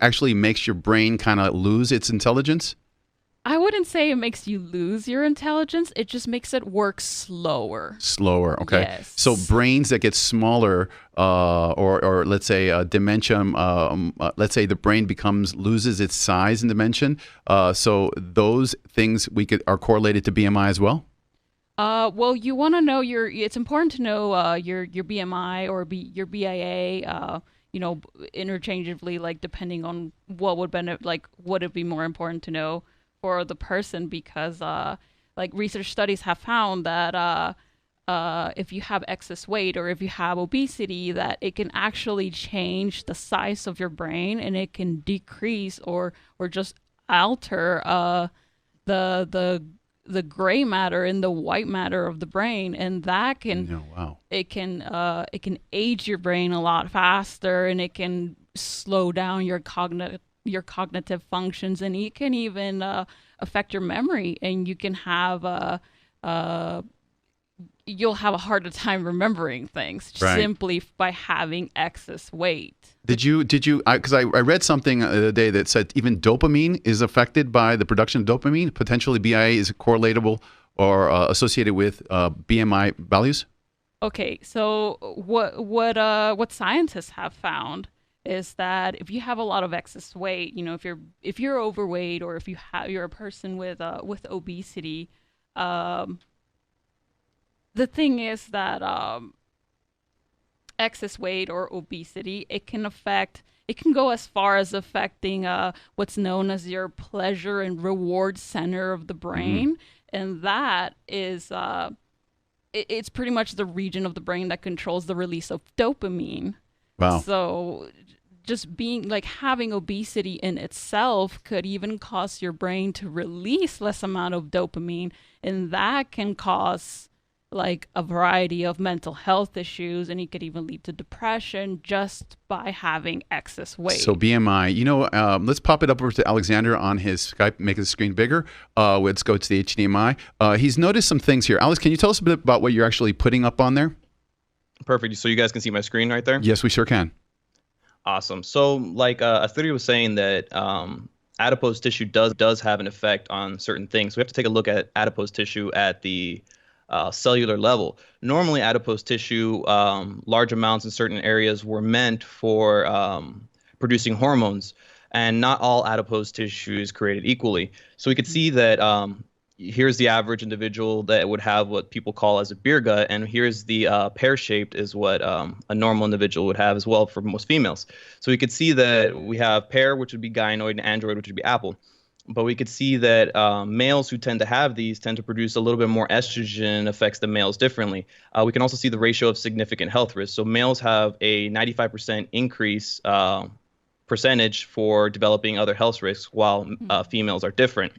actually makes your brain kind of lose its intelligence? I wouldn't say it makes you lose your intelligence. It just makes it work slower. Slower, okay. Yes. So brains that get smaller, or let's say dementia. Let's say the brain loses its size and dimension. So those things are correlated to BMI as well. Well, you want to know it's important to know your BMI or your BIA. Interchangeably, like depending on what would would it be more important to know for the person, because like research studies have found that if you have excess weight or if you have obesity, that it can actually change the size of your brain, and it can decrease or just alter the gray matter and the white matter of the brain, and that can it can age your brain a lot faster, and it can slow down your cognitive functions, and it can even affect your memory, and you can have you'll have a harder time remembering things simply by having excess weight. Did you? Because I read something the other day that said even dopamine is affected by the production of dopamine. Potentially, BIA is correlatable or associated with BMI values. Okay, so what scientists have found is that if you have a lot of excess weight, if you're overweight, or if you're a person with obesity, the thing is that excess weight or obesity, it can go as far as affecting what's known as your pleasure and reward center of the brain, and that is it's pretty much the region of the brain that controls the release of dopamine. Wow. So just having obesity in itself could even cause your brain to release less amount of dopamine, and that can cause like a variety of mental health issues, and it could even lead to depression just by having excess weight. So BMI, let's pop it up over to Alexander on his Skype, make the screen bigger. Let's go to the HDMI. He's noticed some things here. Alex, can you tell us a bit about what you're actually putting up on there? Perfect. So you guys can see my screen right there? Yes, we sure can. Awesome. So like Asturia was saying that adipose tissue does have an effect on certain things. So we have to take a look at adipose tissue at the cellular level. Normally, adipose tissue, large amounts in certain areas, were meant for producing hormones, and not all adipose tissue is created equally. So we could see that here's the average individual that would have what people call as a beer gut, and here's the pear-shaped is what a normal individual would have as well for most females. So we could see that we have pear, which would be gynoid, and android, which would be apple. But we could see that males who tend to have these tend to produce a little bit more estrogen, affects the males differently. We can also see the ratio of significant health risks. So males have a 95% increase percentage for developing other health risks, while females are different.